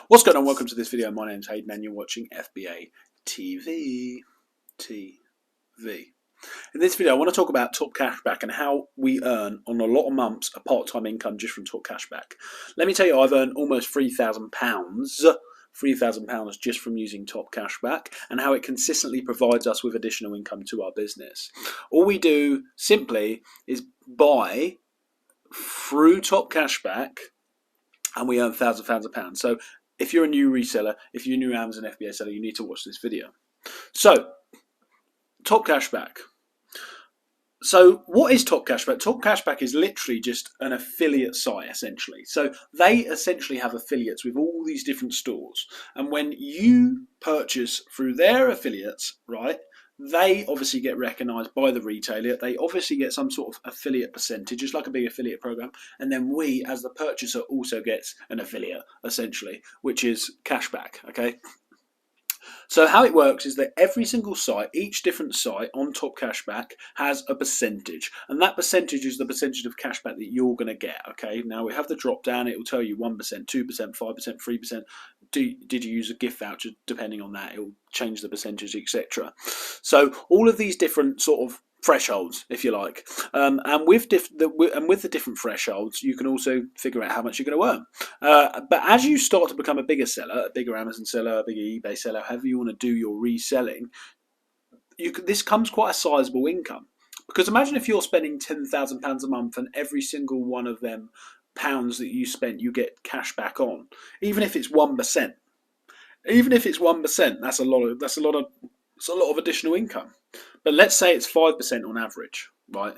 What's going on? Welcome to this video. My name's Hayden and you're watching FBA TV. In this video I want to talk about Top Cashback and how we earn on a lot of months a part-time income just from Top Cashback. Let me tell you, I've earned almost £3,000 just from using Top Cashback, and how it consistently provides us with additional income to our business. All we do simply is buy through Top Cashback and we earn thousands of pounds. So if you're a new reseller, if you're a new Amazon FBA seller, you need to watch this video. So, Top Cashback. So what is Top Cashback? Top Cashback is literally just an affiliate site, essentially. So they essentially have affiliates with all these different stores. And when you purchase through their affiliates, right, they obviously get recognised by the retailer. They obviously get some sort of affiliate percentage, just like a big affiliate program. And then we, as the purchaser, also gets an affiliate, essentially, which is cashback, okay? So how it works is that every single site, each different site on Top Cashback has a percentage, and that percentage is the percentage of cashback that you're going to get. Okay, now we have the drop down. It will tell you 1%, 2%, 5%, 3%. Did you use a gift voucher? Depending on that, it will change the percentage, etc. So all of these different sort of thresholds, if you like, and with the different thresholds, you can also figure out how much you're going to earn. But as you start to become a bigger seller, a bigger Amazon seller, a bigger eBay seller, however you want to do your reselling, this comes quite a sizable income. Because imagine if you're spending £10,000 a month, and every single one of them pounds that you spent, you get cash back on, even if it's 1%. Even if it's 1%, that's a lot of additional income. But let's say it's 5% on average, right?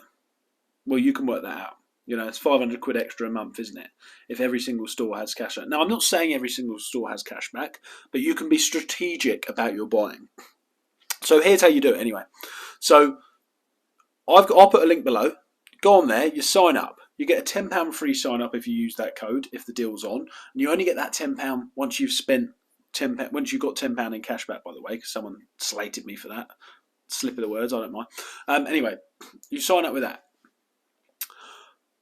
Well, you can work that out. You know, it's 500 quid extra a month, isn't it? If every single store has cash back. Now, I'm not saying every single store has cash back, but you can be strategic about your buying. So here's how you do it anyway. So I'll put a link below. Go on there, you sign up. You get a £10 free sign up if you use that code, if the deal's on. And you only get that £10 once you've spent £10, once you've got £10 in cash back, by the way, because someone slated me for that. Slip of the words, I don't mind. Anyway, you sign up with that.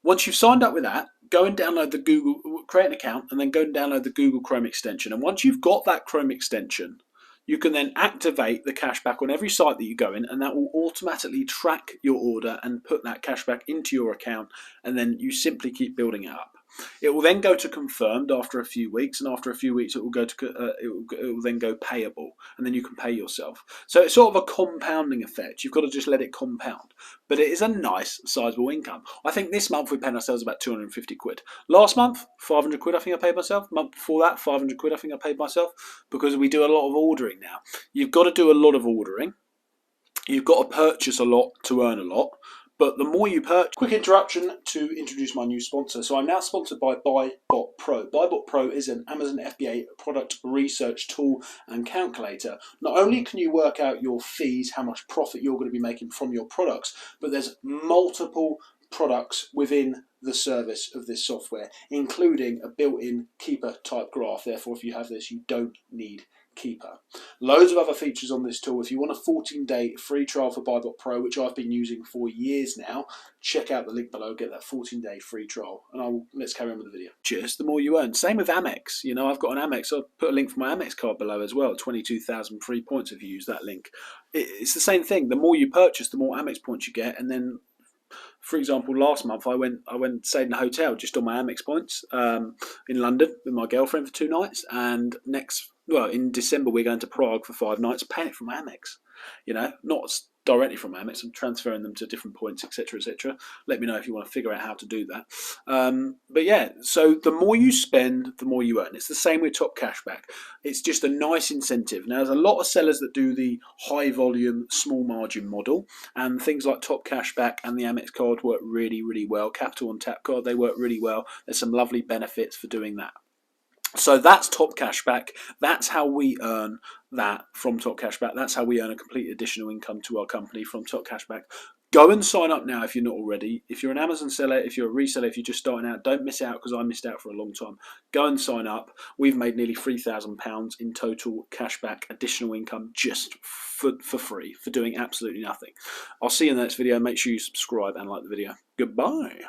Once you've signed up with that, go and download the Google, create an account, and then go and download the Google Chrome extension. And once you've got that Chrome extension, you can then activate the cashback on every site that you go in, and that will automatically track your order and put that cashback into your account, and then you simply keep building it up. It will then go to confirmed after a few weeks, and after a few weeks it will go to it will then go payable, and then you can pay yourself. So it's sort of a compounding effect. You've got to just let it compound, but it is a nice sizable income. I think this month we paid ourselves about 250 quid. Last month 500 quid I think I paid myself. Month before that 500 quid I think I paid myself, because we do a lot of ordering now. You've got to do a lot of ordering. You've got to purchase a lot to earn a lot. But the more you purchase... Quick interruption to introduce my new sponsor. So I'm now sponsored by BuyBot Pro. BuyBot Pro is an Amazon FBA product research tool and calculator. Not only can you work out your fees, how much profit you're going to be making from your products, but there's multiple products within the service of this software, including a built-in keeper type graph. Therefore, if you have this, you don't need Keeper. Loads of other features on this tool. If you want a 14-day free trial for BuyBot Pro, which I've been using for years now, check out the link below, get that 14-day free trial, and let's carry on with the video. Just the more you earn. Same with Amex. You know, I've got an Amex. I'll put a link for my Amex card below as well. 22,000 free points if you use that link. It's the same thing. The more you purchase, the more Amex points you get, and then, for example, last month I went stayed in a hotel just on my Amex points in London with my girlfriend for 2 nights, and in December we're going to Prague for 5 nights, paying it from Amex. You know, not directly from Amex. I'm transferring them to different points, etc., etc. Let me know if you want to figure out how to do that. But yeah, so the more you spend, the more you earn. It's the same with Top Cashback. It's just a nice incentive. Now, there's a lot of sellers that do the high volume, small margin model, and things like Top Cashback and the Amex card work really, really well. Capital on Tap card, they work really well. There's some lovely benefits for doing that. So that's Top Cashback. That's how we earn that from Top Cashback. That's how we earn a complete additional income to our company from Top Cashback. Go and sign up now if you're not already. If you're an Amazon seller, if you're a reseller, if you're just starting out, don't miss out, because I missed out for a long time. Go and sign up. We've made nearly £3,000 in total cashback additional income just for free, for doing absolutely nothing. I'll see you in the next video. Make sure you subscribe and like the video. Goodbye.